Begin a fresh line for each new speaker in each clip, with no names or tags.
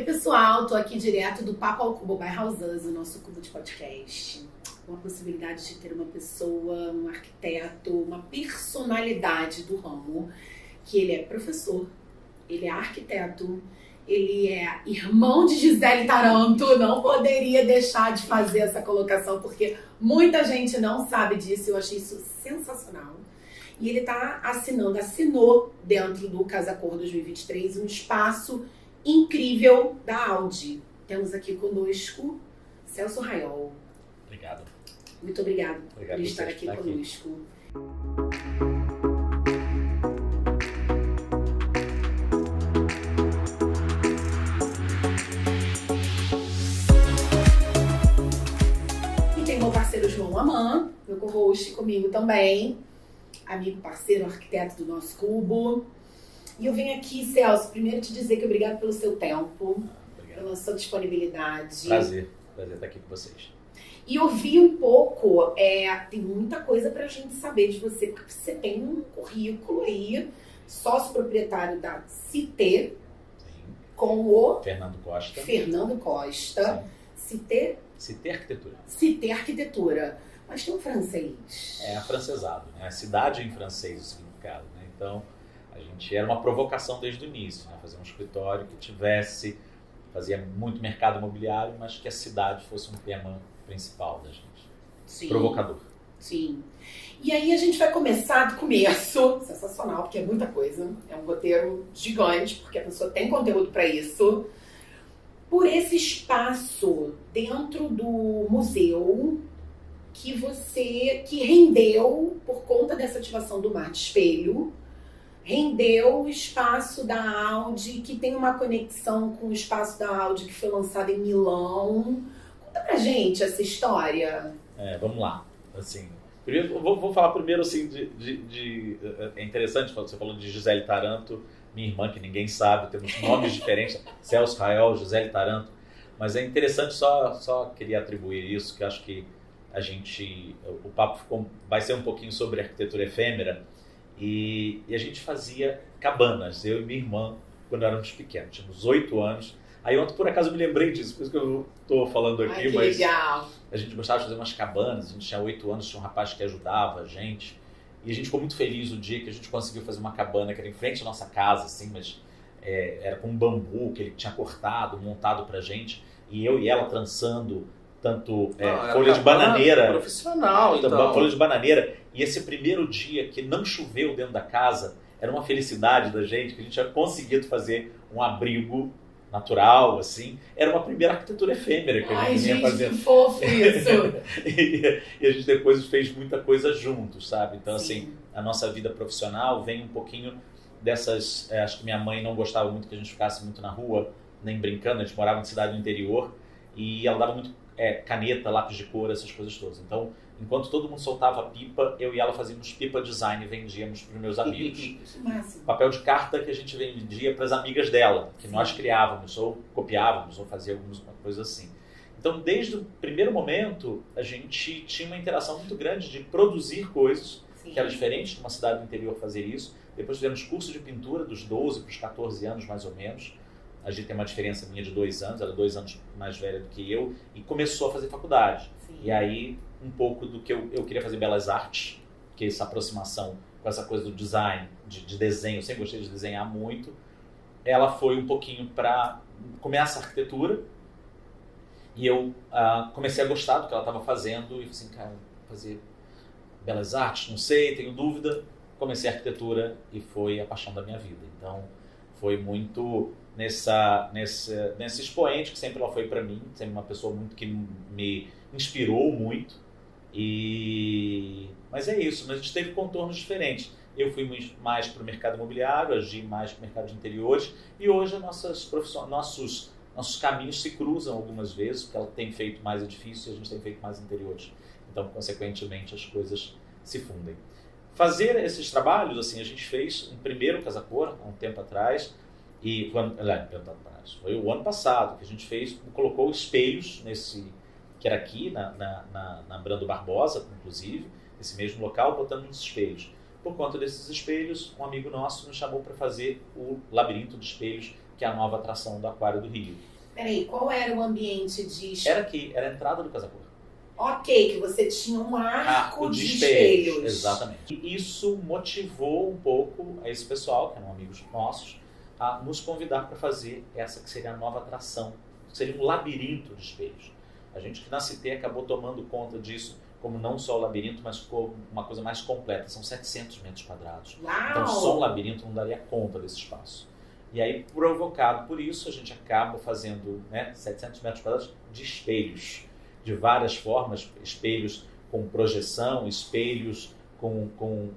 pessoal, tô aqui direto do Papo ao Cubo by House, o nosso cubo de podcast. Uma possibilidade de ter uma pessoa, um arquiteto, uma personalidade do ramo, que ele é professor, ele é arquiteto, ele é irmão de Gisele Taranto. Não poderia deixar de fazer essa colocação, porque muita gente não sabe disso, eu achei isso sensacional. E ele assinou dentro do Casa Cor 2023 um espaço incrível da Audi. Temos aqui conosco Celso Raiol.
Obrigado.
Muito obrigado por estar aqui conosco. E tem meu parceiro João Aman, meu co-host comigo também. Amigo, parceiro, arquiteto do nosso cubo. E eu venho aqui, Celso, primeiro te dizer que obrigado pelo seu tempo, pela sua disponibilidade.
Prazer estar aqui com vocês.
E ouvir um pouco, tem muita coisa pra gente saber de você, porque você tem um currículo aí, sócio proprietário da Cité, com o
Fernando
Costa. Cité
Arquitetura.
Cité Arquitetura. Mas tem um francês.
É afrancesado, né? A cidade em francês, o significado, né? Então, a gente era uma provocação desde o início, né? Fazer um escritório que fazia muito mercado imobiliário, mas que a cidade fosse um tema principal da gente.
Sim.
Provocador.
Sim. E aí a gente vai começar do começo, sensacional, porque é muita coisa, é um roteiro gigante, porque a pessoa tem conteúdo para isso. Por esse espaço dentro do museu que rendeu, por conta dessa ativação do Mar de Espelho, rendeu o espaço da Audi, que tem uma conexão com o espaço da Audi que foi lançado em Milão. Conta pra gente essa história.
Vamos lá. Assim, primeiro, vou falar primeiro assim, é interessante, você falou de Gisele Taranto, minha irmã, que ninguém sabe, temos nomes diferentes, Celso Raiol, Gisele Taranto, mas é interessante, só queria atribuir isso, que acho que o papo vai ser um pouquinho sobre arquitetura efêmera, e a gente fazia cabanas, eu e minha irmã, quando éramos pequenos, tínhamos 8 anos. Aí ontem, por acaso, me lembrei disso, por isso que eu estou falando aqui.
Ai, que
mas
legal.
A gente gostava de fazer umas cabanas, a gente tinha 8 anos, tinha um rapaz que ajudava a gente, e a gente ficou muito feliz o dia que a gente conseguiu fazer uma cabana que era em frente à nossa casa, assim, mas era com um bambu que ele tinha cortado, montado pra gente, e eu e ela trançando tanto folha de bananeira.
Profissional, então.
Folha de bananeira. E esse primeiro dia que não choveu dentro da casa, era uma felicidade da gente, que a gente tinha conseguido fazer um abrigo natural, assim. Era uma primeira arquitetura efêmera que a gente vinha fazendo.
Que fofo isso!
e a gente depois fez muita coisa juntos, sabe? Então,
Sim.
assim, a nossa vida profissional vem um pouquinho dessas... acho que minha mãe não gostava muito que a gente ficasse muito na rua, nem brincando. A gente morava em cidade do interior e ela dava muito caneta, lápis de cor, essas coisas todas. Então, enquanto todo mundo soltava pipa, eu e ela fazíamos pipa design e vendíamos para os meus amigos.
Que máximo.
Papel de carta que a gente vendia para as amigas dela, que nós criávamos, ou copiávamos, ou fazíamos uma coisa assim. Então, desde o primeiro momento, a gente tinha uma interação muito grande de produzir coisas,
Sim.
que era diferente de uma cidade do interior fazer isso. Depois fizemos curso de pintura dos 12 para os 14 anos, mais ou menos. A gente tem uma diferença minha de 2 anos, ela é 2 anos mais velha do que eu, e começou a fazer faculdade.
Sim.
E aí, um pouco do que eu queria fazer belas artes, que é essa aproximação com essa coisa do design, de desenho, eu sempre gostei de desenhar muito. Ela foi um pouquinho para começar a arquitetura, e eu comecei a gostar do que ela estava fazendo, e falei assim, cara, fazer belas artes, não sei, tenho dúvida. Comecei a arquitetura e foi a paixão da minha vida. Então, foi muito nesse expoente que sempre ela foi para mim, sempre uma pessoa muito que me inspirou muito. Mas é isso, mas a gente teve contornos diferentes. Eu fui mais para o mercado imobiliário, agi mais para o mercado de interiores, e hoje nossos caminhos se cruzam algumas vezes, porque ela tem feito mais edifícios e a gente tem feito mais interiores. Então, consequentemente, as coisas se fundem. Fazer esses trabalhos, assim, a gente fez um primeiro Casa Cor, há um tempo atrás, foi o ano passado que a gente colocou espelhos que era aqui na Brando Barbosa, inclusive, nesse mesmo local, botando uns espelhos. Por conta desses espelhos, um amigo nosso nos chamou para fazer o Labirinto de Espelhos, que é a nova atração do Aquário do Rio.
Peraí, qual era o ambiente de...
Era aqui, era a entrada do Casa Cor.
Ok, que você tinha um arco de espelhos.
Exatamente. E isso motivou um pouco a esse pessoal, que eram amigos nossos, a nos convidar para fazer essa que seria a nova atração, que seria um labirinto de espelhos. A gente que na Cité acabou tomando conta disso, como não só o labirinto, mas como uma coisa mais completa. São 700 metros quadrados.
Uau!
Então só um labirinto não daria conta desse espaço. E aí, provocado por isso, a gente acaba fazendo 700 metros quadrados de espelhos, de várias formas, espelhos com projeção, espelhos com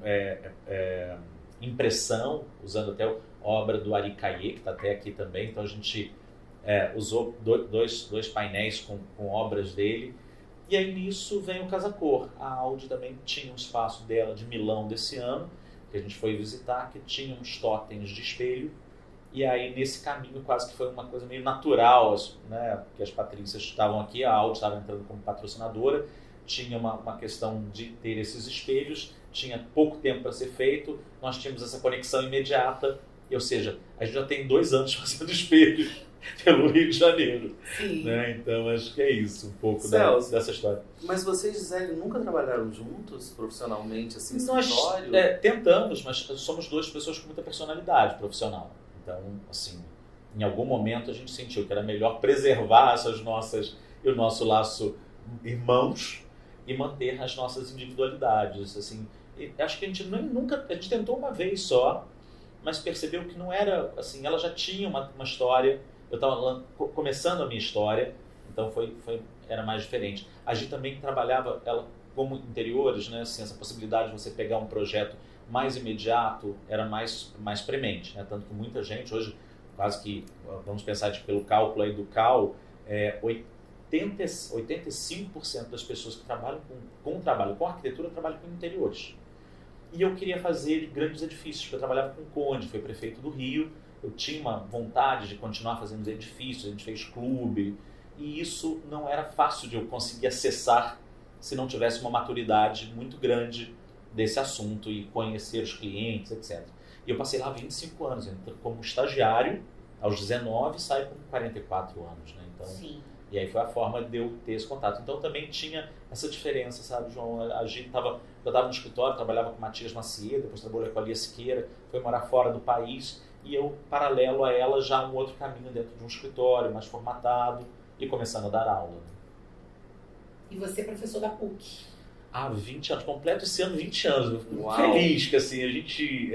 impressão, usando até a obra do Ari Caillé, que está até aqui também. Então a gente usou dois painéis com obras dele. E aí nisso vem o Casa Cor. A Audi também tinha um espaço dela de Milão desse ano, que a gente foi visitar, que tinha uns totens de espelho. E aí, nesse caminho, quase que foi uma coisa meio natural, né? Porque as Patrícias estavam aqui, a Audi estava entrando como patrocinadora, tinha uma questão de ter esses espelhos, tinha pouco tempo para ser feito, nós tínhamos essa conexão imediata, ou seja, a gente já tem 2 anos fazendo espelhos pelo Rio de Janeiro.
Sim.
Né? Então, acho que é isso, um pouco dessa história.
Mas vocês, Gisele, nunca trabalharam juntos, profissionalmente, assim,
Nós
escritório?
Tentamos, mas somos 2 pessoas com muita personalidade profissional. Então, assim, em algum momento a gente sentiu que era melhor preservar o nosso laço irmãos e manter as nossas individualidades, assim. E acho que a gente a gente tentou uma vez só, mas percebeu que não era, assim, ela já tinha uma história, eu estava começando a minha história, então era mais diferente. A gente também trabalhava, ela como interiores, né, assim, essa possibilidade de você pegar um projeto mais imediato era mais premente, né? Tanto que muita gente hoje, quase que, vamos pensar pelo cálculo aí do CAL, 85% das pessoas que trabalham com arquitetura trabalham com interiores. E eu queria fazer grandes edifícios, porque eu trabalhava com o Conde, foi prefeito do Rio, eu tinha uma vontade de continuar fazendo edifícios, a gente fez clube, e isso não era fácil de eu conseguir acessar se não tivesse uma maturidade muito grande desse assunto e conhecer os clientes, etc. E eu passei lá 25 anos, como estagiário, aos 19, saí com 44 anos, né? Então,
sim.
E aí foi a forma de eu ter esse contato. Então também tinha essa diferença, sabe, João? Eu estava no escritório, trabalhava com Matias Maciel, depois trabalhei com a Lia Siqueira, foi morar fora do país, e eu, paralelo a ela, já um outro caminho dentro de um escritório, mais formatado, e começando a dar aula. Né?
E você é professor da PUC?
Há 20 anos, completo esse ano 20 anos. Eu fico
Uau.
feliz que assim, a gente...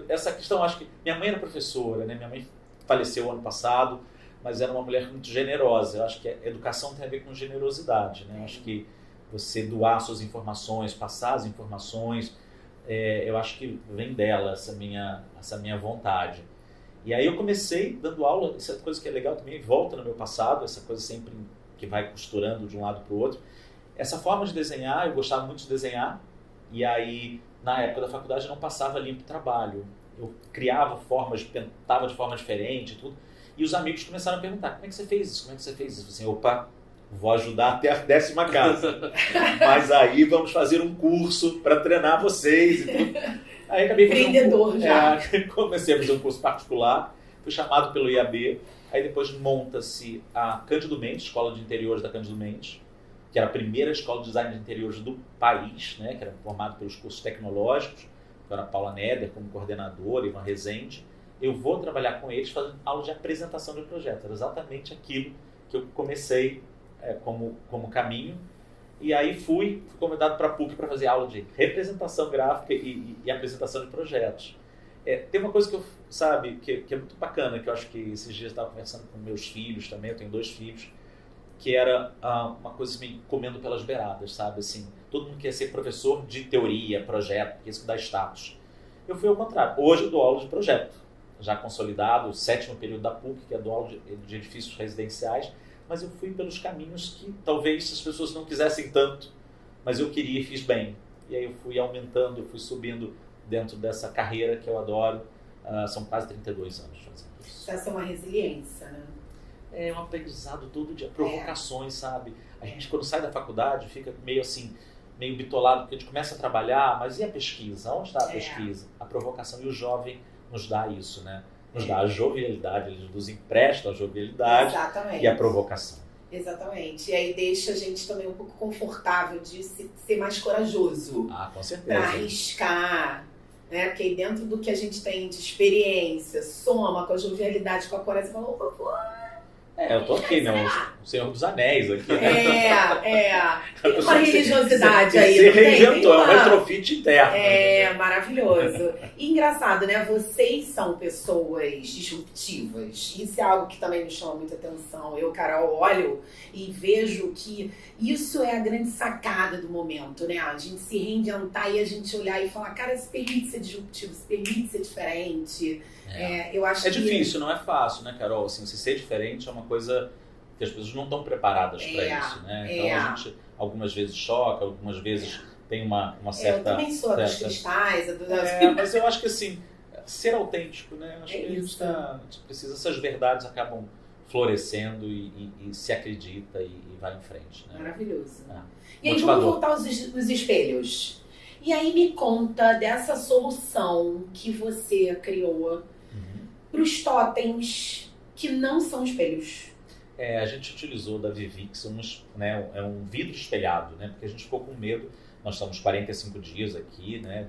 essa questão, acho que... Minha mãe era professora, né? Minha mãe faleceu ano passado, mas era uma mulher muito generosa. Eu acho que a educação tem a ver com generosidade, né? Eu acho que você doar suas informações, passar as informações, eu acho que vem dela essa minha vontade. E aí eu comecei dando aula, essa coisa que é legal também, volta no meu passado, essa coisa sempre que vai costurando de um lado para o outro. Essa forma de desenhar, eu gostava muito de desenhar, e aí, na época da faculdade, eu não passava limpo o trabalho. Eu criava formas, tentava de forma diferente e tudo. E os amigos começaram a perguntar, como é que você fez isso? Como é que você fez isso? Eu falei assim, opa, vou ajudar até a 10ª casa. Mas aí vamos fazer um curso para treinar vocês e tudo. Aí acabei fazendo comecei a fazer um curso particular, fui chamado pelo IAB, aí depois monta-se a Cândido Mendes, Escola de Interiores da Cândido Mendes, que era a primeira escola de design de interiores do país, né, que era formada pelos cursos tecnológicos, que era a Paula Neder como coordenadora, Ivan Rezende. Eu vou trabalhar com eles fazendo aula de apresentação de projeto, era exatamente aquilo que eu comecei como caminho. E aí fui convidado para a PUC para fazer aula de representação gráfica e apresentação de projetos. Tem uma coisa que que é muito bacana, que eu acho que esses dias eu estava conversando com meus filhos também, eu tenho 2 filhos, que era uma coisa me comendo pelas beiradas, sabe? Assim, todo mundo quer ser professor de teoria, projeto, porque isso dá status. Eu fui ao contrário. Hoje eu dou aula de projeto, já consolidado, o 7º período da PUC, que é dou aula de edifícios residenciais, mas eu fui pelos caminhos que talvez as pessoas não quisessem tanto, mas eu queria e fiz bem. E aí eu fui aumentando, eu fui subindo dentro dessa carreira que eu adoro. São quase 32 anos fazendo isso.
Essa é uma resiliência, né?
É um aprendizado todo dia, provocações, sabe? A gente, quando sai da faculdade, fica meio assim, meio bitolado, porque a gente começa a trabalhar, mas e a pesquisa? Onde está a pesquisa? A provocação. E o jovem nos dá isso, né? nos dá a jovialidade, eles nos emprestam a jovialidade
Exatamente.
e a provocação.
Exatamente. E aí deixa a gente também um pouco confortável de ser mais corajoso.
Ah, com
Pra
certeza.
arriscar, né? Porque aí dentro do que a gente tem de experiência, soma com a jovialidade, com a coragem, você fala, opa, pô,
Eu tô aqui, né? O Senhor dos Anéis aqui. Né?
Tem uma religiosidade aí,
Você
não tem?
reinventou, é um
Tem uma-
retrofit interno.
É, maravilhoso. E engraçado, né? Vocês são pessoas disruptivas. Isso é algo que também me chama muita atenção. Eu, Carol, olho e vejo que isso é a grande sacada do momento, né? A gente se reinventar e a gente olhar e falar, cara, se permite ser disruptivo, se permite ser diferente. Eu acho
É
que...
difícil, não é fácil, né, Carol? Assim, se ser diferente é uma coisa que as pessoas não estão preparadas para isso, né? Então a gente algumas vezes choca, algumas vezes tem uma certa...
Eu também sou a dos
certa-
cristais, a do...
Mas eu acho que assim, ser autêntico, né? Acho
É
que a
isso.
gente precisa, essas verdades acabam florescendo e se acredita e vai em frente, né?
Maravilhoso.
É.
E aí,
Motivador.
vamos voltar aos espelhos. E aí, me conta dessa solução que você criou
Uhum.
para os totens que não são espelhos.
A gente utilizou da Vivix é um vidro espelhado, né? Porque a gente ficou com medo. Nós estamos 45 dias aqui, né?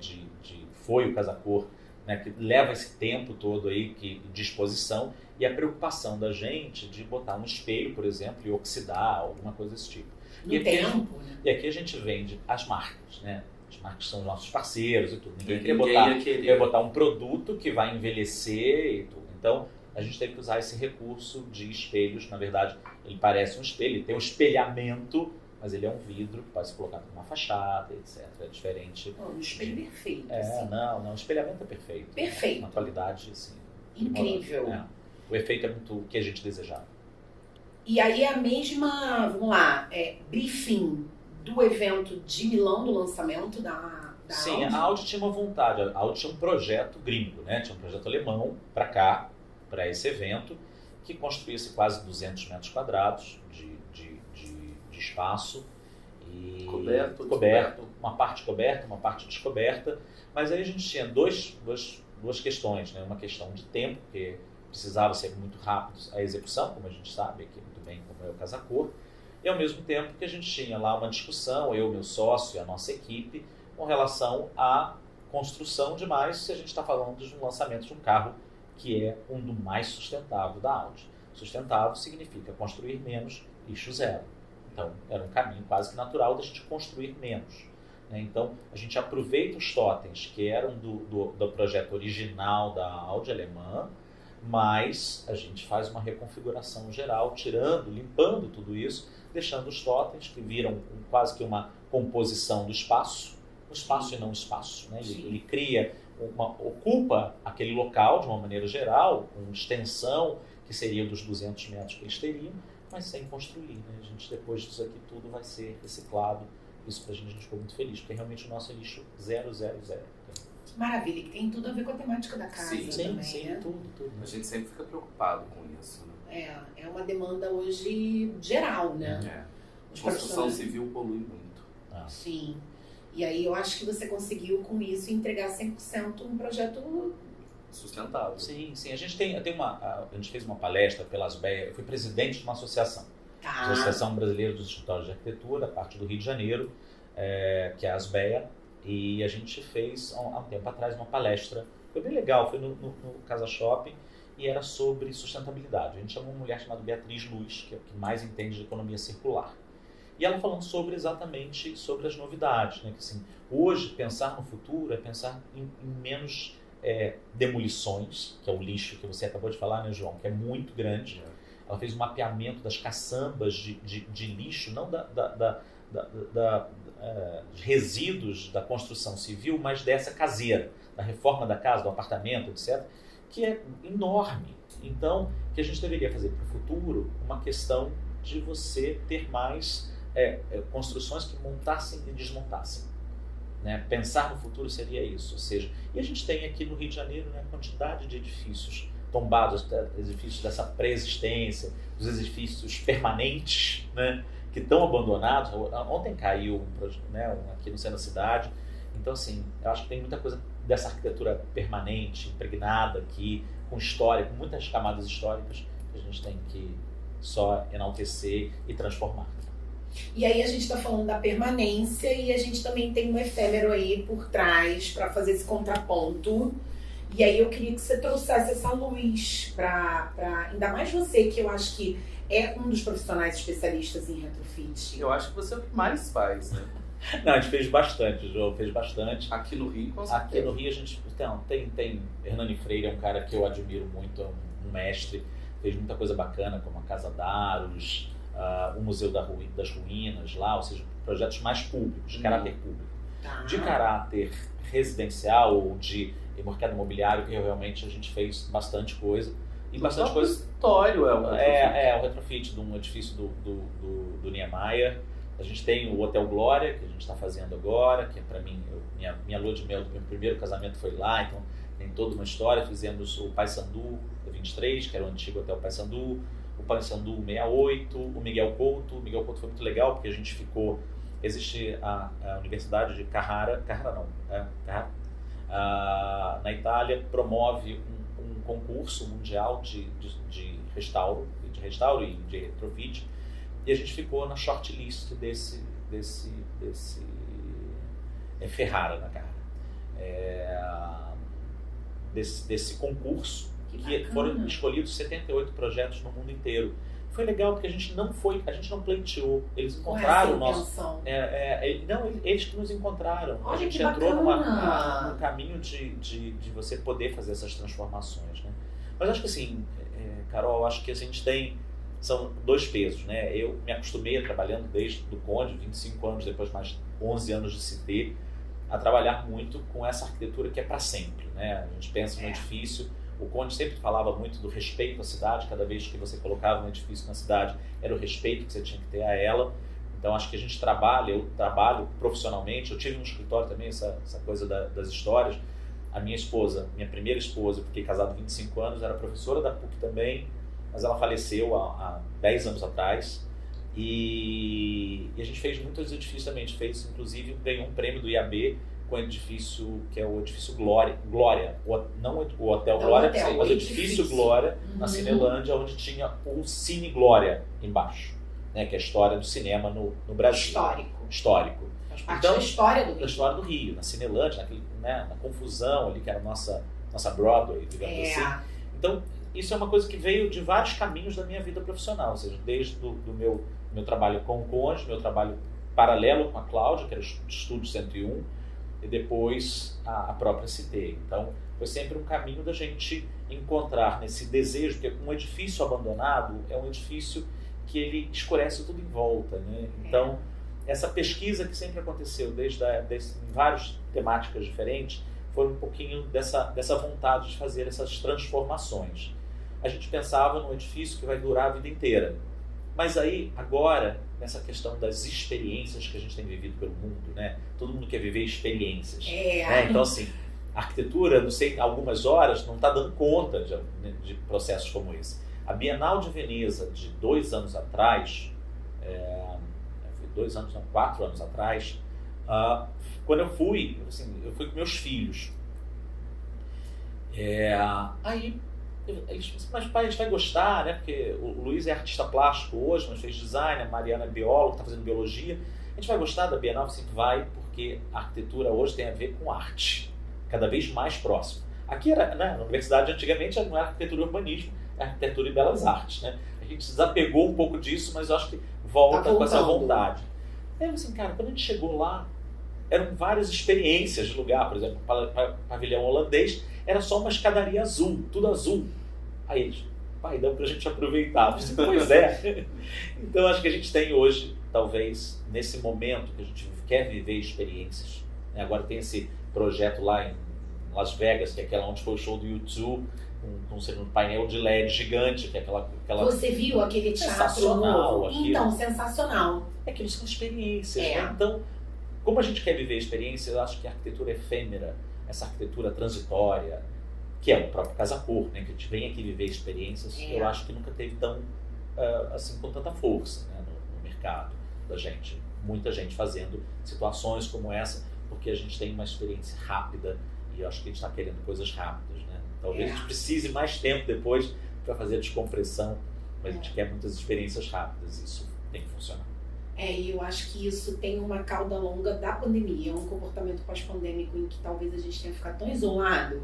Foi o Casacor, né? Que leva esse tempo todo aí de exposição e a preocupação da gente de botar um espelho, por exemplo, e oxidar, alguma coisa desse tipo.
No
E aqui
tempo, né?
E aqui a gente vende as marcas, né? As marcas são nossos parceiros e tudo. Ninguém queria
Ninguém ia
botar um produto que vai envelhecer e tudo. Então, a gente teve que usar esse recurso de espelhos. Na verdade, ele parece um espelho, ele tem um espelhamento, mas ele é um vidro que pode ser colocado numa fachada, etc. É diferente.
Um espelho perfeito.
Não, o espelhamento é perfeito.
Perfeito.
Uma qualidade, assim,
Incrível.
O efeito é muito o que a gente desejava.
E aí, a mesma, vamos lá, briefing do evento de Milão, do lançamento da
Sim,
Audi.
a Audi tinha uma vontade, a Audi tinha um projeto gringo, né? Tinha um projeto alemão para cá, para esse evento, que construísse quase 200 metros quadrados de espaço. E
Coberto.
uma parte coberta, uma parte descoberta. Mas aí a gente tinha duas questões, né? Uma questão de tempo, porque precisava ser muito rápido a execução, como a gente sabe aqui muito bem, como é o Casacor. E ao mesmo tempo que a gente tinha lá uma discussão, eu, meu sócio e a nossa equipe, com relação à construção de mais, se a gente está falando de um lançamento de um carro que é um do mais sustentável da Audi. Sustentável significa construir menos, lixo zero. Então, era um caminho quase que natural da gente construir menos, né? Então, a gente aproveita os totens que eram do projeto original da Audi alemã, mas a gente faz uma reconfiguração geral, limpando tudo isso, deixando os totens que viram quase que uma composição do espaço, o espaço e não o espaço, né? Ele cria ocupa aquele local de uma maneira geral, com extensão que seria dos 200 metros que eles teriam, mas sem construir, né? A gente, depois disso aqui, tudo vai ser reciclado. Isso pra gente ficou muito feliz, porque realmente o nosso é lixo 000.
Maravilha, que tem tudo a ver com a temática da casa também, né?
Tudo.
A gente sempre fica preocupado com isso, né?
É uma demanda hoje geral, né? Os
Construção
profissionais-
civil polui muito.
Sim. E aí eu acho que você conseguiu com isso entregar 100% um projeto...
Sustentável.
Sim. A gente a gente fez uma palestra pela ASBEA, eu fui presidente de uma associação.
Tá.
Associação Brasileira dos Escritórios de Arquitetura, parte do Rio de Janeiro, que é a ASBEA, e a gente fez há um tempo atrás uma palestra, foi bem legal, foi no Casa Shopping, e era sobre sustentabilidade. A gente chamou uma mulher chamada Beatriz Luz, que é a que mais entende de economia circular. E ela falando exatamente sobre as novidades, né? Que, assim, hoje, pensar no futuro é pensar em menos demolições, que é o lixo que você acabou de falar, né, João, que é muito grande. Ela fez um mapeamento das caçambas de lixo, não dos resíduos da construção civil, mas dessa caseira, da reforma da casa, do apartamento, etc., que é enorme. Então, que a gente deveria fazer para o futuro uma questão de você ter mais construções que montassem e desmontassem. Né? Pensar no futuro seria isso. Ou seja, e a gente tem aqui no Rio de Janeiro, né, a quantidade de edifícios tombados, edifícios dessa pré-existência, os edifícios permanentes, né, que estão abandonados. Ontem caiu um aqui no centro da cidade. Então, assim, eu acho que tem muita coisa dessa arquitetura permanente, impregnada aqui, com história, com muitas camadas históricas, que a gente tem que só enaltecer e transformar.
E aí a gente está falando da permanência e a gente também tem um efêmero aí por trás para fazer esse contraponto. E aí eu queria que você trouxesse essa luz para ainda mais você, que eu acho que é um dos profissionais especialistas em retrofit.
Eu acho que você é o que mais faz, né?
Não, a gente fez bastante, João, fez bastante.
Aqui no Rio, com certeza.
Aqui no Rio a gente tem Hernani Freire, é um cara que eu admiro muito, é um mestre, fez muita coisa bacana, como a Casa Daros, o Museu das Ruínas lá, ou seja, projetos mais públicos, de caráter público.
Tá.
De caráter residencial ou de mercado imobiliário, que realmente a gente fez bastante coisa. E bastante coisa.
História
o retrofit de um edifício do Niemeyer. A gente tem o Hotel Glória, que a gente está fazendo agora, que para mim, minha lua de mel do meu primeiro casamento foi lá, então tem toda uma história. Fizemos o Paissandu 23, que era o antigo Hotel Paissandu, o Paissandu 68, o Miguel Couto. O Miguel Couto foi muito legal, porque a gente ficou... Existe a Universidade de Carrara na Itália, promove um concurso mundial de restauro e de retrofit, e a gente ficou na shortlist desse Ferrara na Carrara, desse concurso, que foram escolhidos 78 projetos no mundo inteiro. Foi legal porque a gente não pleiteou, eles encontraram o nosso... eles que nos encontraram.
Olha,
a gente entrou num caminho de você poder fazer essas transformações, né? Mas acho que assim, Carol, acho que a gente são dois pesos, né? Eu me acostumei trabalhando desde do Conde, 25 anos, depois mais 11 anos de CT, a trabalhar muito com essa arquitetura que é para sempre, né? A gente pensa no edifício. O Conde sempre falava muito do respeito à cidade. Cada vez que você colocava um edifício na cidade, era o respeito que você tinha que ter a ela. Então acho que a gente eu trabalho profissionalmente. Eu tive no escritório também essa coisa das histórias. A minha esposa, minha primeira esposa, eu fiquei casado há 25 anos, era professora da PUC também, mas ela faleceu há 10 anos atrás. E a gente fez muitos edifícios também. A gente fez, inclusive, ganhou um prêmio do IAB com o edifício, que é o edifício Glória, não o Hotel Glória, mas o edifício Glória, na Cinelândia, onde tinha o Cine Glória embaixo, né, que é a história do cinema no Brasil. Histórico.
Faz parte da história do Rio.
Da história do Rio, na Cinelândia, na confusão ali, que era a nossa Broadway, digamos assim. Então, isso é uma coisa que veio de vários caminhos da minha vida profissional, ou seja, desde do meu trabalho com o Conde, meu trabalho paralelo com a Cláudia, que era o Estúdio 101, e depois a própria CT. Então, foi sempre um caminho da gente encontrar nesse desejo, porque um edifício abandonado é um edifício que ele escurece tudo em volta, né? Então, essa pesquisa que sempre aconteceu, em várias temáticas diferentes, foi um pouquinho dessa vontade de fazer essas transformações. A gente pensava num edifício que vai durar a vida inteira. Mas aí, agora, nessa questão das experiências que a gente tem vivido pelo mundo, né? Todo mundo quer viver experiências. Né? Então, assim, a arquitetura, não sei, algumas horas, não está dando conta de processos como esse. A Bienal de Veneza, de 2 anos atrás, 4 anos atrás, quando eu fui com meus filhos. Aí, eles disseram, mas pai, a gente vai gostar, né? Porque o Luiz é artista plástico hoje, mas fez design, a Mariana é bióloga, está fazendo biologia. A gente vai gostar da Bienal? Sim, vai, porque a arquitetura hoje tem a ver com arte, cada vez mais próximo. Aqui era, né, na universidade antigamente não era arquitetura e urbanismo, era arquitetura e belas artes, né? A gente desapegou um pouco disso, mas eu acho que volta com essa vontade. Aí eu assim, cara, quando a gente chegou lá, eram várias experiências de lugar, por exemplo, o pavilhão holandês era só uma escadaria azul, tudo azul. Aí eles, pai, dá pra gente aproveitar. Disse, pois é. Então acho que a gente tem hoje, talvez, nesse momento que a gente quer viver experiências, né? Agora tem esse projeto lá em Las Vegas, que é aquela onde foi o show do U2, um painel de LED gigante, que é aquela...
Você viu aquele teatro novo? Então, sensacional.
Aquilo são experiências, né? Então, como a gente quer viver experiências, eu acho que a arquitetura efêmera, essa arquitetura transitória, que é o próprio Casa Cor, né? Que a gente vem aqui viver experiências, eu acho que nunca teve tão, assim, com tanta força, né? no mercado da gente. Muita gente fazendo situações como essa, porque a gente tem uma experiência rápida E eu acho que a gente está querendo coisas rápidas, né? Talvez a gente precise mais tempo depois para fazer a descompressão, mas a gente quer muitas experiências rápidas, isso tem que funcionar.
E eu acho que isso tem uma cauda longa da pandemia, um comportamento pós-pandêmico em que talvez a gente tenha ficado tão isolado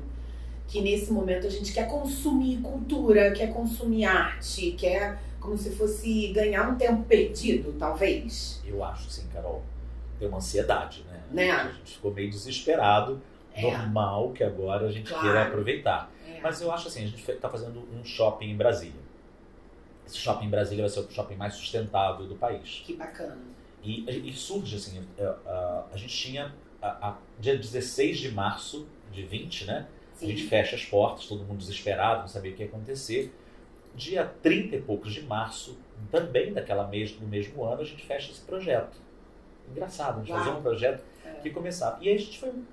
que nesse momento a gente quer consumir cultura, quer consumir arte, quer como se fosse ganhar um tempo perdido, talvez.
Eu acho sim, Carol. Tem uma ansiedade, né?
A
gente ficou meio desesperado, normal que agora a gente queira aproveitar. Mas eu acho assim, a gente está fazendo um shopping em Brasília. Esse shopping em Brasília vai ser o shopping mais sustentável do país.
Que bacana.
E surge assim, a gente tinha, dia 16 de março de 20, né? Sim. A gente fecha as portas, todo mundo desesperado, não sabia o que ia acontecer. Dia 30 e poucos de março, também no mesmo ano, a gente fecha esse projeto. Engraçado, a gente fazia um projeto que começava. E aí a gente foi um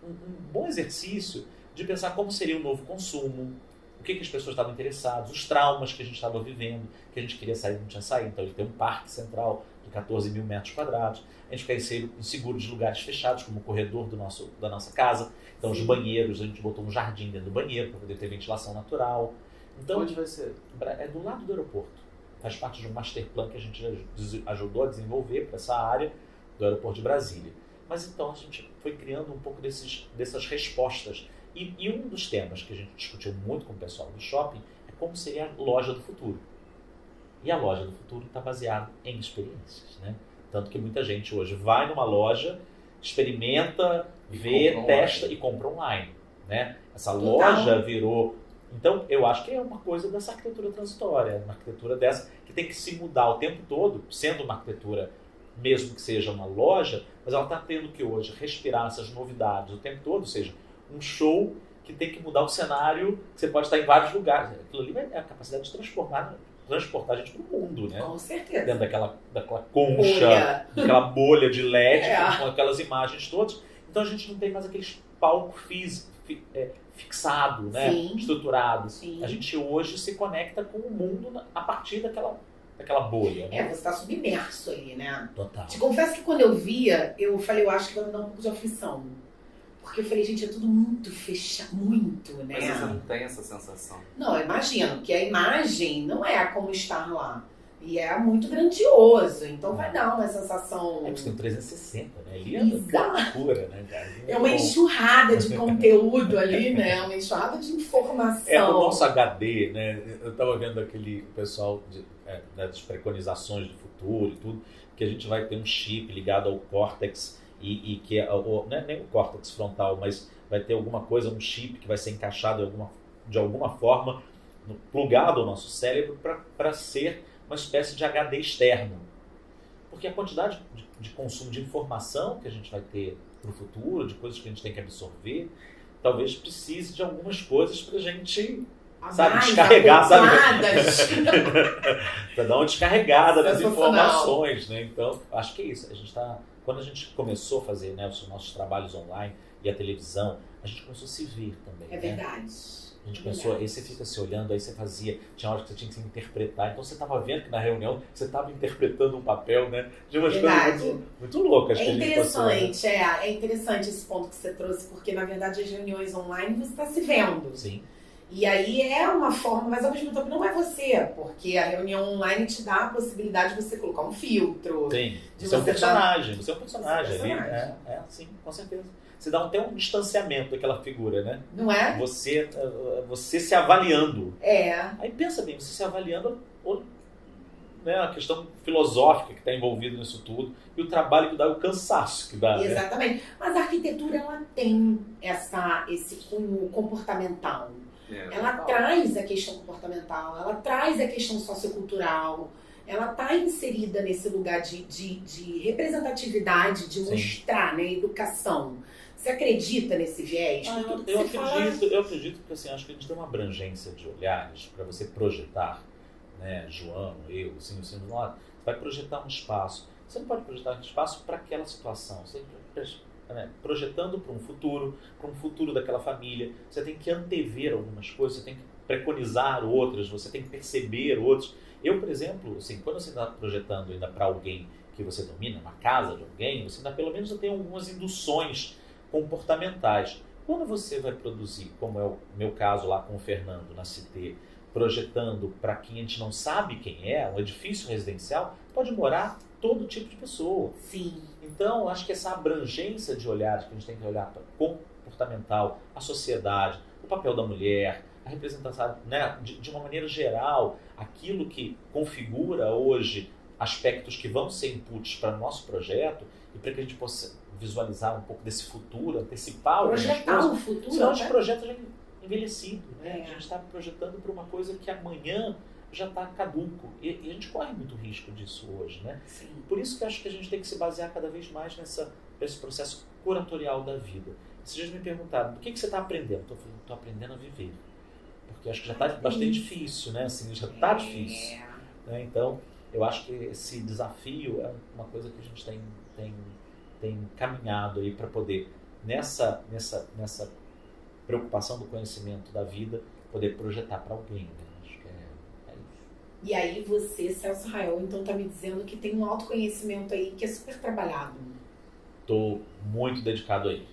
bom exercício de pensar como seria o novo consumo, o que as pessoas estavam interessadas, os traumas que a gente estava vivendo, que a gente queria sair e não tinha saído. Então ele tem um parque central de 14 mil metros quadrados. A gente fica inseguro de lugares fechados, como o corredor da nossa casa. Então os banheiros, a gente botou um jardim dentro do banheiro para poder ter ventilação natural. Então,
onde vai ser?
É do lado do aeroporto. Faz parte de um master plan que a gente ajudou a desenvolver para essa área do aeroporto de Brasília. Mas então a gente foi criando um pouco dessas respostas. E um dos temas que a gente discutiu muito com o pessoal do shopping é como seria a loja do futuro. E a loja do futuro está baseada em experiências, né? Tanto que muita gente hoje vai numa loja, experimenta, vê, testa e compra online, né? Essa loja virou... Então, eu acho que é uma coisa dessa arquitetura transitória, uma arquitetura dessa que tem que se mudar o tempo todo, sendo uma arquitetura, mesmo que seja uma loja, mas ela está tendo que hoje respirar essas novidades o tempo todo, ou seja, um show que tem que mudar o cenário, que você pode estar em vários lugares. Aquilo ali é a capacidade de transportar a gente para o mundo, né?
Com certeza.
Dentro daquela concha, daquela bolha de LED, com aquelas imagens todas. Então a gente não tem mais aqueles palcos fixado, né? Estruturado. Sim. A gente hoje se conecta com o mundo a partir daquela bolha. Né?
Você está submerso ali, né?
Total.
Te confesso que quando eu via, eu falei, eu acho que vai me dar um pouco de aflição. Porque eu falei, gente, é tudo muito fechado, muito, né?
Mas você não tem essa sensação?
Não, eu imagino que a imagem não é como estar lá. E é muito grandioso, então vai dar uma sensação...
É que você tem 360, né? Ali é uma loucura, né, cara?
É uma enxurrada de conteúdo ali, né? Uma enxurrada de informação.
O nosso HD, né? Eu estava vendo aquele pessoal das preconizações do futuro e tudo, que a gente vai ter um chip ligado ao córtex e que não é nem o córtex frontal, mas vai ter alguma coisa, um chip que vai ser encaixado de alguma forma, plugado ao nosso cérebro para ser uma espécie de HD externo. Porque a quantidade de consumo de informação que a gente vai ter para o futuro, de coisas que a gente tem que absorver, talvez precise de algumas coisas para a gente, descarregar, para dar uma descarregada nas informações, né? Então, acho que é isso. Quando a gente começou a fazer, né, os nossos trabalhos online e a televisão, a gente começou a se ver também.
É verdade.
A gente pensou, aí você fica se olhando, aí você tinha hora que você tinha que se interpretar, então você estava vendo que na reunião você estava interpretando um papel, né? De umas coisas muito, muito loucas que a gente passou. Né?
É interessante esse ponto que você trouxe, porque na verdade as reuniões online você está se vendo.
Sim.
E aí é uma forma, mas ao mesmo tempo não é você, porque a reunião online te dá a possibilidade de você colocar um filtro.
Sim, você é um personagem, ali. Sim, com certeza. Você dá até um distanciamento daquela figura, né?
Não é?
Você se avaliando. Aí pensa bem, você se avaliando, né, a questão filosófica que está envolvida nisso tudo, e o trabalho que dá, o cansaço que dá.
Exatamente.
Né?
Mas a arquitetura, ela tem esse cunho comportamental. Ela traz a questão comportamental, ela traz a questão sociocultural, ela está inserida nesse lugar de representatividade, de mostrar, né, educação. Você acredita nesse viés?
Eu acredito porque assim, acho que a gente tem uma abrangência de olhares para você projetar, né, João, eu, assim, você vai projetar um espaço. Você não pode projetar um espaço para aquela situação. Você projetando para um futuro daquela família. Você tem que antever algumas coisas, você tem que preconizar outras, você tem que perceber outras. Eu, por exemplo, assim, quando você está projetando ainda para alguém que você domina, uma casa de alguém, você ainda pelo menos tem algumas induções comportamentais. Quando você vai produzir, como é o meu caso lá com o Fernando na Cité, projetando para quem a gente não sabe quem é, um edifício residencial, pode morar todo tipo de pessoa.
Sim.
Então, acho que essa abrangência de olhares que a gente tem que olhar para comportamental, a sociedade, o papel da mulher, a representação, né, de uma maneira geral, aquilo que configura hoje aspectos que vão ser inputs para o nosso projeto e para que a gente possa visualizar um pouco desse futuro, antecipar
projetar o futuro.
Senão os projetos já envelhecido, né?
É.
A gente está projetando para uma coisa que amanhã já está caduco. E a gente corre muito risco disso hoje, né?
Sim.
Por isso que eu acho que a gente tem que se basear cada vez mais nesse processo curatorial da vida. Esses dias me perguntaram, do que você está aprendendo? Estou aprendendo a viver. Porque acho que já está bastante difícil, né? Assim, já está difícil. Né? Então, eu acho que esse desafio é uma coisa que a gente tem caminhado aí para poder, nessa preocupação do conhecimento da vida, poder projetar para alguém. Né? Acho que é isso.
E aí você, Celso Rael, então tá me dizendo que tem um autoconhecimento aí que é super trabalhado.
Estou muito dedicado a ele.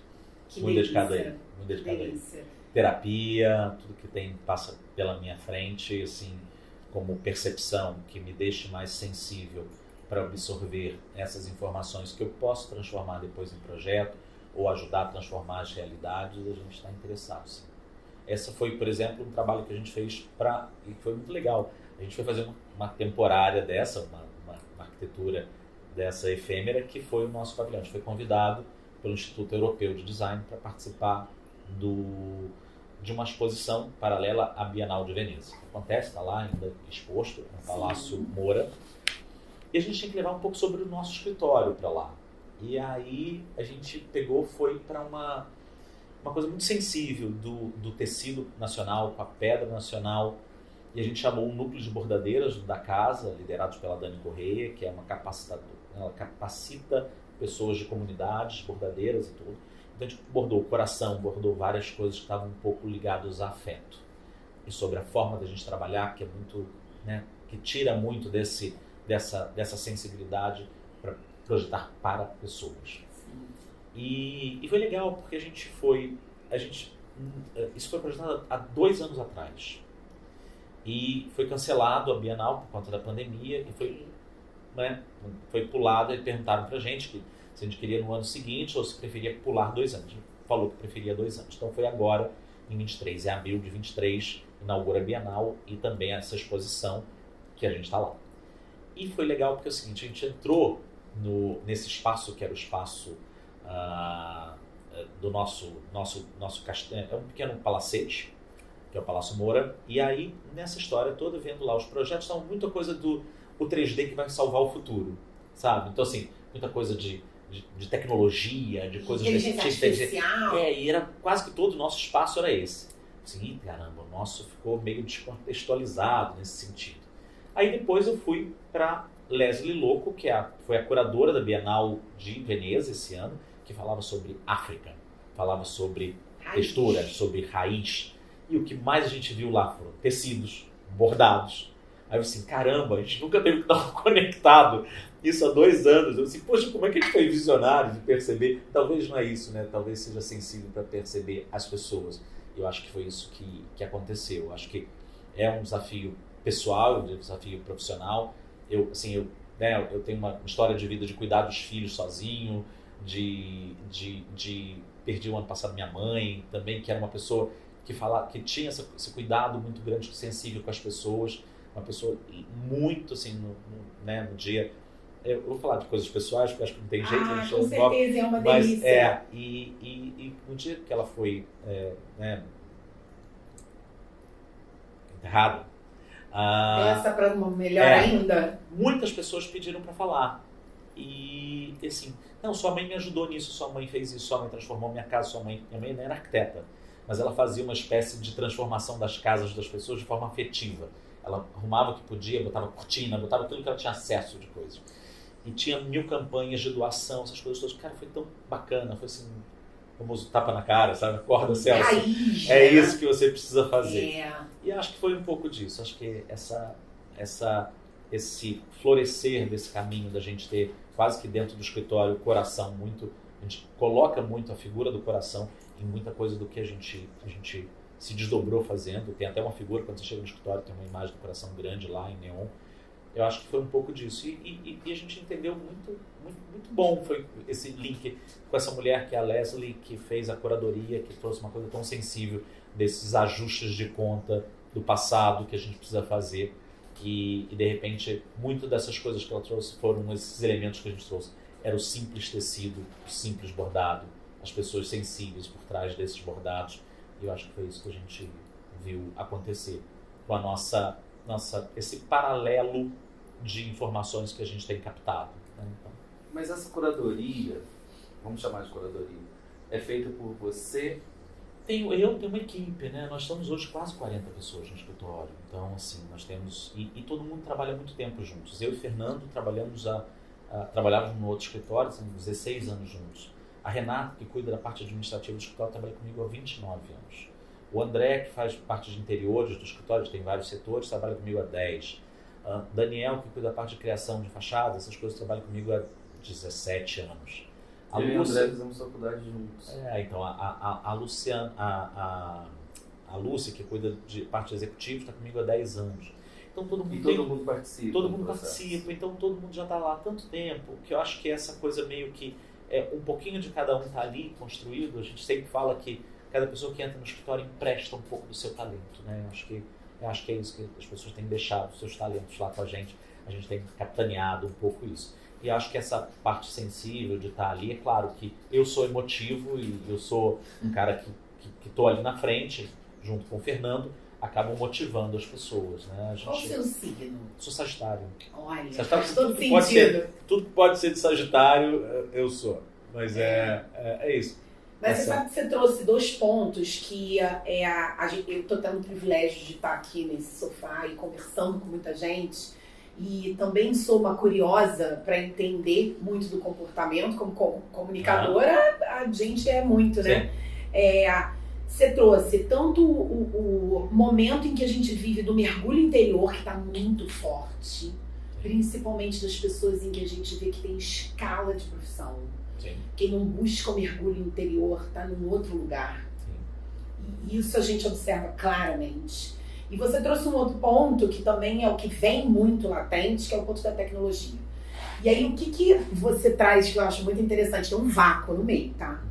Que
Muito
delícia.
dedicado a ele. Muito dedicado a ele.
Delícia.
Terapia, tudo que passa pela minha frente, assim, como percepção que me deixe mais sensível para absorver essas informações que eu posso transformar depois em projeto ou ajudar a transformar as realidades, a gente está interessado, sim. Essa foi, por exemplo, um trabalho que a gente fez e foi muito legal. A gente foi fazer uma temporária dessa, uma arquitetura dessa efêmera, que foi o nosso pavilhão. A gente foi convidado pelo Instituto Europeu de Design para participar de uma exposição paralela à Bienal de Veneza. Acontece, está lá ainda exposto, no Palácio Moura. E a gente tinha que levar um pouco sobre o nosso escritório para lá. E aí a gente foi para uma coisa muito sensível do tecido nacional, com a pedra nacional. E a gente chamou um núcleo de bordadeiras da casa, liderados pela Dani Correia, que é uma capacitadora. Ela capacita pessoas de comunidades, bordadeiras e tudo. Então a gente bordou o coração, bordou várias coisas que estavam um pouco ligadas a afeto. E sobre a forma da gente trabalhar, que é muito, né, que tira muito dessa sensibilidade para projetar para pessoas. E foi legal, porque isso foi projetado há 2 anos atrás. E foi cancelado a Bienal por conta da pandemia e foi pulado e perguntaram pra gente se a gente queria no ano seguinte ou se preferia pular 2 anos. A gente falou que preferia 2 anos. Então foi agora, em 23, em abril de 23, inaugura a Bienal e também essa exposição que a gente está lá. E foi legal porque é o seguinte, a gente entrou nesse espaço que era o espaço do nosso castelo, é um pequeno palacete, que é o Palácio Moura, e aí nessa história toda, vendo lá os projetos, estão muita coisa do 3D que vai salvar o futuro, sabe? Então assim, muita coisa de tecnologia, de coisas
de artificial.
E era quase que todo o nosso espaço era esse. Assim, caramba, o nosso ficou meio descontextualizado nesse sentido. Aí depois eu fui para Leslie Loco, que foi a curadora da Bienal de Veneza esse ano, que falava sobre África, falava sobre textura, sobre raiz. E o que mais a gente viu lá foram tecidos, bordados. Aí eu assim, caramba, a gente nunca teve que estar conectado isso há 2 anos. Eu assim, poxa, como é que a gente foi visionário de perceber? Talvez não é isso, né? Talvez seja sensível para perceber as pessoas. Eu acho que foi isso que aconteceu. Eu acho que é um desafio pessoal, um desafio profissional. Eu tenho uma história de vida de cuidar dos filhos sozinho, perdi o ano passado minha mãe também, que era uma pessoa que tinha esse cuidado muito grande, sensível com as pessoas, uma pessoa muito assim, no dia. Eu vou falar de coisas pessoais, porque acho que não tem jeito.
Com certeza, é uma delícia.
E no dia que ela foi enterrada,
essa para melhor ainda.
Muitas pessoas pediram para falar. E assim, não, sua mãe me ajudou nisso, sua mãe fez isso, sua mãe transformou minha casa, minha mãe não era arquiteta, mas ela fazia uma espécie de transformação das casas das pessoas de forma afetiva. Ela arrumava o que podia, botava cortina, botava tudo que ela tinha acesso de coisas. E tinha 1000 campanhas de doação, essas coisas todas. Cara, foi tão bacana, foi assim, o famoso tapa na cara, sabe? Acorda, Celso.
Raiz,
é isso que você precisa fazer.
É.
E acho que foi um pouco disso. Acho que esse florescer desse caminho da gente ter quase que dentro do escritório o coração muito A gente coloca muito a figura do coração em muita coisa do que a gente se desdobrou fazendo. Tem até uma figura, quando você chega no escritório, tem uma imagem do coração grande lá em neon. Eu acho que foi um pouco disso. E a gente entendeu muito bom foi esse link com essa mulher que é a Leslie, que fez a curadoria, que trouxe uma coisa tão sensível desses ajustes de conta do passado que a gente precisa fazer. E de repente, muito dessas coisas que ela trouxe foram esses elementos que a gente trouxe. Era o simples tecido, o simples bordado, as pessoas sensíveis por trás desses bordados. E eu acho que foi isso que a gente viu acontecer com a esse paralelo de informações que a gente tem captado. Né? Então,
mas essa curadoria, vamos chamar de curadoria, é feita por você?
Eu tenho uma equipe, né? Nós estamos hoje quase 40 pessoas no escritório. Então, assim, nós temos... E todo mundo trabalha muito tempo juntos. Eu e Fernando trabalhamos no outro escritório, assim, 16 anos juntos. A Renata, que cuida da parte administrativa do escritório, trabalha comigo há 29 anos. O André, que faz parte de interiores do escritório, tem vários setores, trabalha comigo há 10. Daniel, que cuida da parte de criação de fachadas, essas coisas, trabalha comigo há 17 anos.
Eu e o André fizemos faculdade juntos.
Então a Luciana, a Lúcia, que cuida de parte executiva, está comigo há 10 anos. Então todo mundo
participa.
Todo mundo participa, então todo mundo já está lá há tanto tempo, que eu acho que essa coisa meio que um pouquinho de cada um está ali construído. A gente sempre fala que cada pessoa que entra no escritório empresta um pouco do seu talento, né? Eu acho que é isso que as pessoas têm deixado, os seus talentos lá com a gente tem capitaneado um pouco isso. E eu acho que essa parte sensível de estar ali, é claro que eu sou emotivo e eu sou um cara que estou ali na frente, junto com o Fernando, acabam motivando as pessoas, né?
Qual o seu signo?
Sou Sagitário.
Olha,
Sagitário,
faz todo sentido.
Tudo pode ser de Sagitário, eu sou. Mas é isso.
Mas você sabe que você trouxe 2 pontos que eu estou tendo o privilégio de estar aqui nesse sofá e conversando com muita gente. E também sou uma curiosa para entender muito do comportamento. Como comunicadora, a gente é muito, né? Você trouxe tanto o momento em que a gente vive do mergulho interior, que está muito forte, principalmente das pessoas em que a gente vê que tem escala de profissão.
Sim.
Quem não busca o mergulho interior está num outro lugar. Sim. E isso a gente observa claramente. E você trouxe um outro ponto que também é o que vem muito latente, que é o ponto da tecnologia. E aí o que você traz que eu acho muito interessante? Tem um vácuo no meio, tá?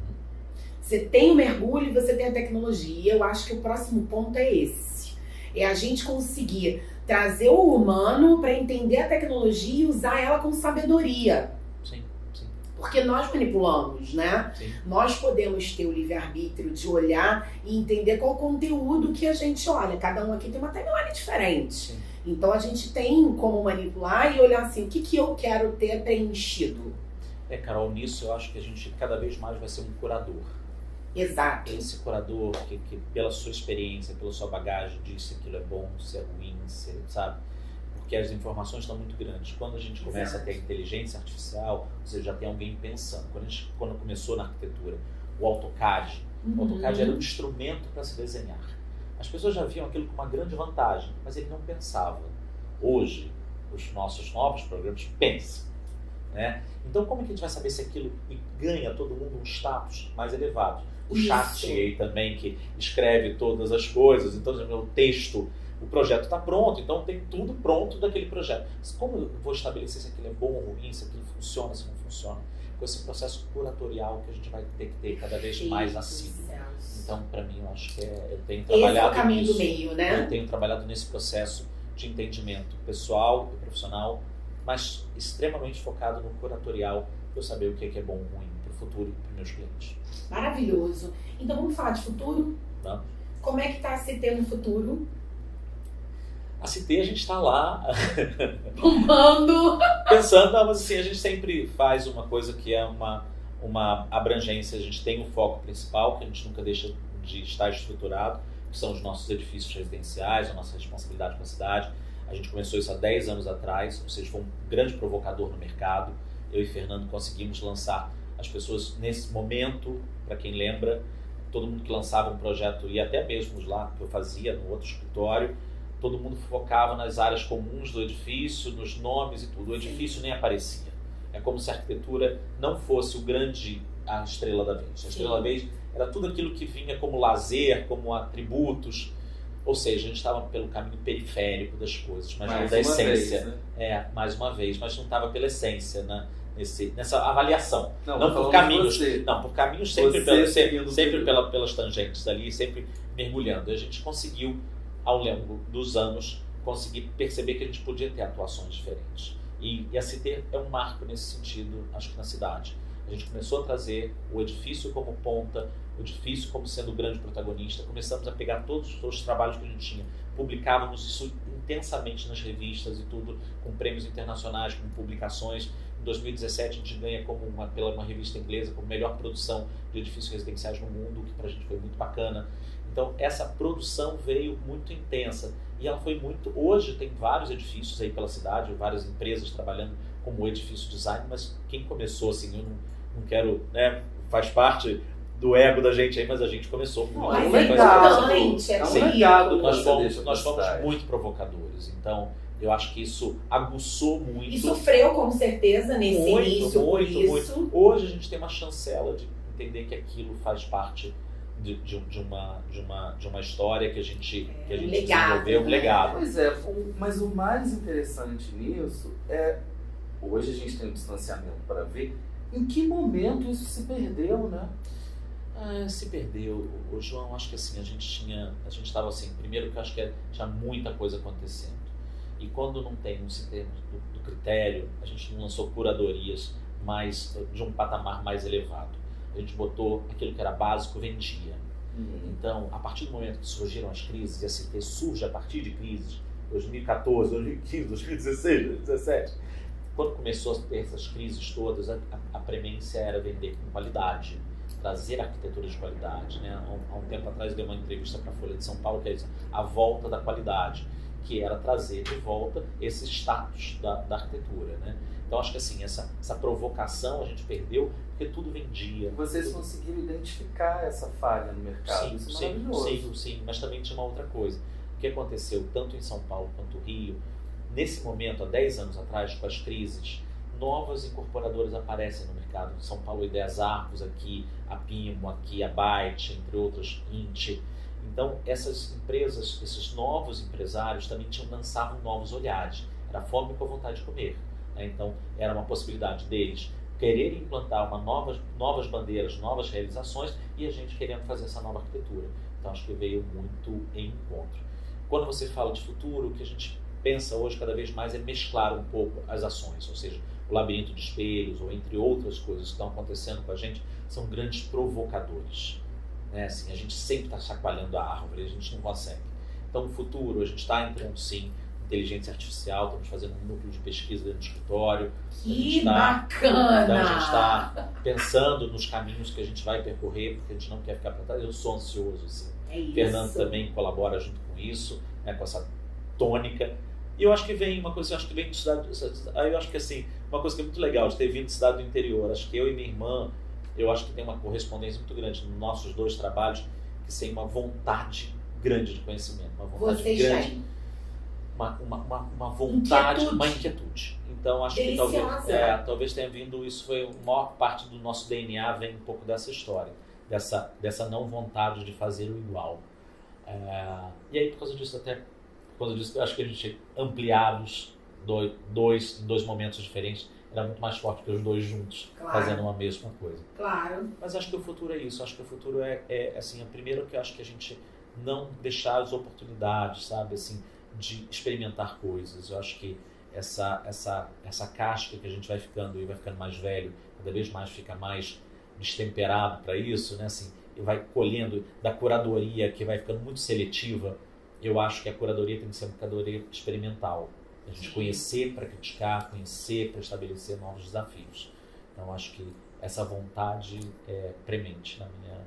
Você tem o mergulho e você tem a tecnologia. E eu acho que o próximo ponto é esse. É a gente conseguir trazer o humano para entender a tecnologia e usar ela com sabedoria.
Sim.
Porque nós manipulamos, né?
Sim.
Nós podemos ter o livre-arbítrio de olhar e entender qual o conteúdo que a gente olha. Cada um aqui tem uma timeline diferente.
Sim.
Então a gente tem como manipular e olhar assim, o que eu quero ter preenchido.
Carol, nisso eu acho que a gente cada vez mais vai ser um curador.
Exato.
Esse curador que pela sua experiência, pela sua bagagem, diz se aquilo é bom, se é ruim, sabe? Porque as informações estão muito grandes. Quando a gente começa a ter a inteligência artificial, você já tem alguém pensando. Quando começou na arquitetura, o AutoCAD. O AutoCAD era um instrumento para se desenhar. As pessoas já viam aquilo com uma grande vantagem, mas ele não pensava. Hoje, os nossos novos programas pensam, né? Então, como é que a gente vai saber se aquilo ganha todo mundo um status mais elevado? O chat aí também, que escreve todas as coisas. Então, o texto, o projeto está pronto, então tem tudo pronto daquele projeto. Mas como eu vou estabelecer se aquilo é bom ou ruim, se aquilo funciona, se não funciona? Com esse processo curatorial que a gente vai ter que ter cada vez mais assíduo. Então, para mim, eu acho que eu tenho trabalhado
esse é o caminho
nisso.
Do meio, né?
Eu tenho trabalhado nesse processo de entendimento pessoal e profissional, mas extremamente focado no curatorial, para eu saber o que é bom ou ruim para o futuro e para os meus clientes.
Maravilhoso. Então vamos falar de futuro?
Vamos.
Como é que está a CT no futuro?
A CT a gente está lá
bombando,
pensando, mas assim, a gente sempre faz uma coisa que é uma abrangência. A gente tem um foco principal, que a gente nunca deixa de estar estruturado, que são os nossos edifícios residenciais, a nossa responsabilidade com a cidade. A gente começou isso há 10 anos atrás, ou seja, foi um grande provocador no mercado. Eu e Fernando conseguimos lançar as pessoas nesse momento, para quem lembra, todo mundo que lançava um projeto, e até mesmo lá que eu fazia no outro escritório, todo mundo focava nas áreas comuns do edifício, nos nomes e tudo. O edifício nem aparecia. É como se a arquitetura não fosse o grande a Estrela da Vez. A Estrela da Vez era tudo aquilo que vinha como lazer, como atributos. Ou seja, a gente estava pelo caminho periférico das coisas, mas não da essência.
Vez, né?
Mais uma vez, mas não estava pela essência, né? Nessa avaliação.
Não
por caminhos. Não, por caminhos sempre, pelas tangentes ali, sempre mergulhando. E a gente conseguiu, ao longo dos anos, conseguir perceber que a gente podia ter atuações diferentes. E a CT é um marco nesse sentido, acho que na cidade. A gente começou a trazer o edifício como ponta, o edifício como sendo o grande protagonista. Começamos a pegar todos os trabalhos que a gente tinha, publicávamos isso intensamente nas revistas e tudo, com prêmios internacionais, com publicações. Em 2017 a gente ganha pela uma revista inglesa como melhor produção de edifícios residenciais no mundo, que pra gente foi muito bacana. Então essa produção veio muito intensa e ela foi muito... Hoje tem vários edifícios aí pela cidade, várias empresas trabalhando como edifício design, mas quem começou assim, eu não quero, né, faz parte do ego da gente aí, mas a gente começou com
mas é importante,
é um legado.
Nós fomos muito provocadores, então eu acho que isso aguçou muito.
E sofreu com certeza nesse início,
muito. Hoje a gente tem uma chancela de entender que aquilo faz parte de uma história que a gente desenvolveu, um legado.
Pois é, mas o mais interessante nisso é, hoje a gente tem um distanciamento para ver em que momento isso se perdeu, né?
Se perdeu, o João, acho que assim, a gente estava assim, primeiro que eu acho que tinha muita coisa acontecendo. E quando não tem um sistema do critério, a gente não lançou curadorias mais de um patamar mais elevado. A gente botou aquilo que era básico, vendia. Então, a partir do momento que surgiram as crises, e a CT surge a partir de crises, 2014, 2015, 2016, 2017, quando começou a ter essas crises todas, a premência era vender com qualidade, trazer arquitetura de qualidade, né? Há um tempo atrás eu dei uma entrevista para a Folha de São Paulo, que é a volta da qualidade, que era trazer de volta esse status da arquitetura, né? Então acho que assim, essa provocação a gente perdeu porque tudo vendia.
Vocês conseguiram identificar essa falha no mercado? Isso é maravilhoso.
Sim, mas também tinha uma outra coisa. O que aconteceu tanto em São Paulo quanto no Rio, nesse momento, há 10 anos atrás, com as crises, novas incorporadoras aparecem no mercado. Em São Paulo, Ideias Arcos, aqui a Pimo, aqui a Byte, entre outras, Int. Então, essas empresas, esses novos empresários também lançavam novos olhares. Era a fome com a vontade de comer. Né? Então, era uma possibilidade deles quererem implantar novas bandeiras, novas realizações e a gente querendo fazer essa nova arquitetura. Então, acho que veio muito em encontro. Quando você fala de futuro, o que a gente pensa hoje cada vez mais é mesclar um pouco as ações, ou seja, o labirinto de espelhos, ou entre outras coisas que estão acontecendo com a gente, são grandes provocadores. Né? Assim, a gente sempre está chacoalhando a árvore, a gente não consegue. Então, no futuro, a gente está entrando, sim, inteligência artificial, estamos fazendo um núcleo de pesquisa dentro do escritório.
Que bacana!
Então, a gente está pensando nos caminhos que a gente vai percorrer, porque a gente não quer ficar para trás. Eu sou ansioso, assim.
É isso.
Fernando também colabora junto com isso, né, com essa tônica. E eu acho que vem uma coisa, eu acho que vem de cidade. Eu acho que assim, uma coisa que é muito legal de ter vindo de cidade do interior. Acho que eu e minha irmã, eu acho que tem uma correspondência muito grande nos nossos dois trabalhos, que tem uma vontade grande de conhecimento, uma vontade grande, uma vontade, uma inquietude. Então acho que talvez tenha vindo, isso foi a maior parte do nosso DNA, vem um pouco dessa história, dessa não vontade de fazer o igual. E aí por causa disso eu acho que a gente ampliar os dois momentos diferentes era muito mais forte que os dois juntos, fazendo uma mesma coisa.
Claro.
Mas acho que o futuro é isso. Acho que o futuro é assim, primeiro que eu acho que a gente não deixar as oportunidades, sabe, assim, de experimentar coisas. Eu acho que essa casca que a gente vai ficando e vai ficando mais velho, cada vez mais fica mais destemperado para isso, né, assim, e vai colhendo da curadoria que vai ficando muito seletiva. Eu acho que a curadoria tem que ser uma curadoria experimental. A gente conhecer para criticar, conhecer para estabelecer novos desafios. Então, acho que essa vontade é premente na minha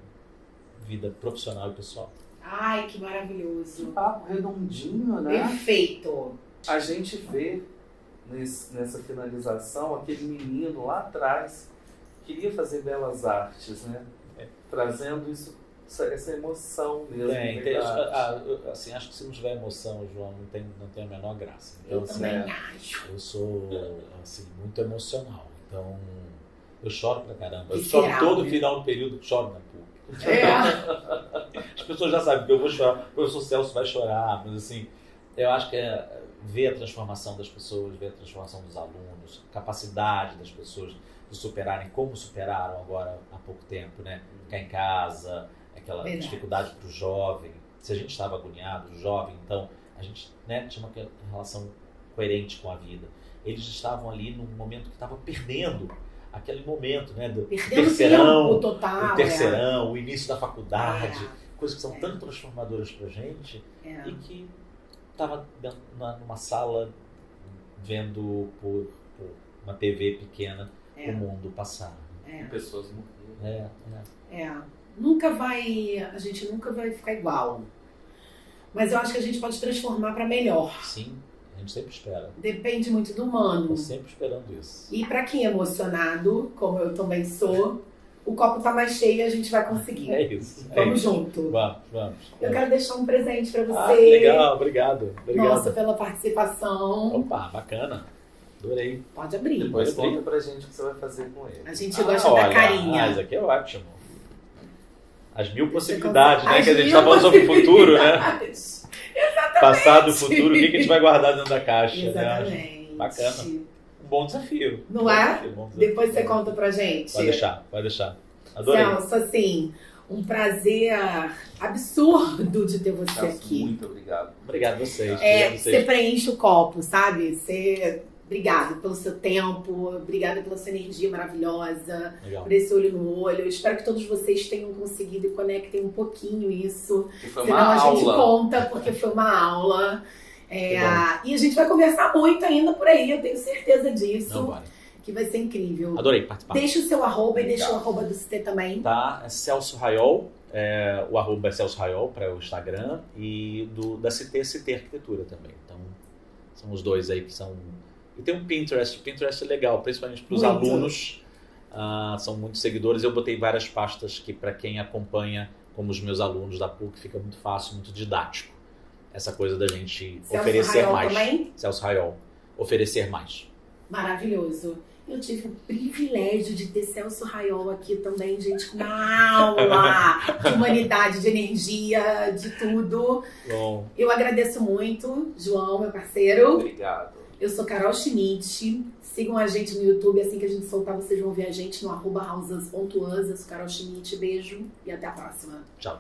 vida profissional e pessoal.
Ai, que maravilhoso.
Que papo redondinho, né?
Perfeito.
A gente vê nessa finalização aquele menino lá atrás que queria fazer belas artes, né? Trazendo isso, essa emoção mesmo.
Assim, acho que se não tiver emoção, João, não tem a menor graça. Então,
eu também acho.
Eu sou assim, muito emocional. Então, Eu choro pra caramba. Eu
Visceral,
choro todo
né?
final do período, choro na PUC.
É.
As pessoas já sabem que eu vou chorar, o professor Celso vai chorar, mas assim, eu acho que é ver a transformação das pessoas, ver a transformação dos alunos, a capacidade das pessoas de superarem como superaram agora há pouco tempo, né? Ficar em casa, aquela
Verdade.
dificuldade para o jovem. Se a gente estava agoniado, o jovem, então a gente, né, tinha uma relação coerente com a vida. Eles estavam ali num momento que estava perdendo aquele momento, né, do
Perdendo
terceirão,
tempo total.
o terceirão, o início da faculdade,
É.
coisas que são tão transformadoras pra gente
É.
e que estava numa sala vendo por uma TV pequena o mundo passar.
E pessoas morreram.
A gente nunca vai ficar igual. Mas eu acho que a gente pode transformar para melhor.
Sim, a gente sempre espera.
Depende muito do humano.
Estou sempre esperando isso.
E para quem é emocionado, como eu também sou, o copo tá mais cheio e a gente vai conseguir.
É isso.
Vamos junto.
Vamos.
Eu quero deixar um presente para você.
Que legal, obrigado.
Nossa, pela participação.
Opa, bacana. Adorei.
Pode abrir.
Depois
Pode abrir.
conta pra gente o que você vai fazer com ele.
A gente gosta da carinha.
Isso aqui é ótimo. As mil possibilidades, né?
As
Que a gente
mil
está falando sobre o futuro, né?
possibilidades. Exatamente.
Passado, futuro, o que a gente vai guardar dentro da caixa?
Exatamente.
Né? Bacana. Um bom desafio.
Não
Bom
é?
desafio, bom desafio.
Depois você conta pra gente.
Pode deixar. Adorei.
Celso, assim, um prazer absurdo de ter você
Celso,
aqui.
muito obrigado.
Obrigado a vocês.
Você preenche o copo, sabe? Obrigado pelo seu tempo, obrigada pela sua energia maravilhosa,
Legal.
por esse olho no olho. Eu espero que todos vocês tenham conseguido e conectem um pouquinho isso.
Que foi
Senão
uma
a gente
aula.
conta, porque foi uma aula.
Que bom.
E a gente vai conversar muito ainda por aí, eu tenho certeza disso.
Não, bora.
Que vai ser incrível.
Adorei participar.
Deixa o seu arroba e deixa o
Legal.
arroba do CT também.
Tá, é Celso Raiol, o arroba é Celso Raiol para o Instagram e da CT Arquitetura também. Então, são os dois aí que são... E tem um Pinterest, o Pinterest é legal, principalmente para os
Muito.
alunos, são muitos seguidores. Eu botei várias pastas que para quem acompanha, como os meus alunos da PUC, fica muito fácil, muito didático. Essa coisa da gente
Celso
oferecer
Raiol
mais.
também?
Celso Raiol, oferecer mais.
Maravilhoso. Eu tive o privilégio de ter Celso Raiol aqui também, gente, com uma aula de humanidade, de energia, de tudo.
Bom,
Eu agradeço muito, João, meu parceiro.
Obrigado.
Eu sou Carol Schmidt. Sigam a gente no YouTube, assim que a gente soltar, vocês vão ver a gente no @houses.us. Eu sou Carol Schmidt. Beijo e até a próxima.
tchau.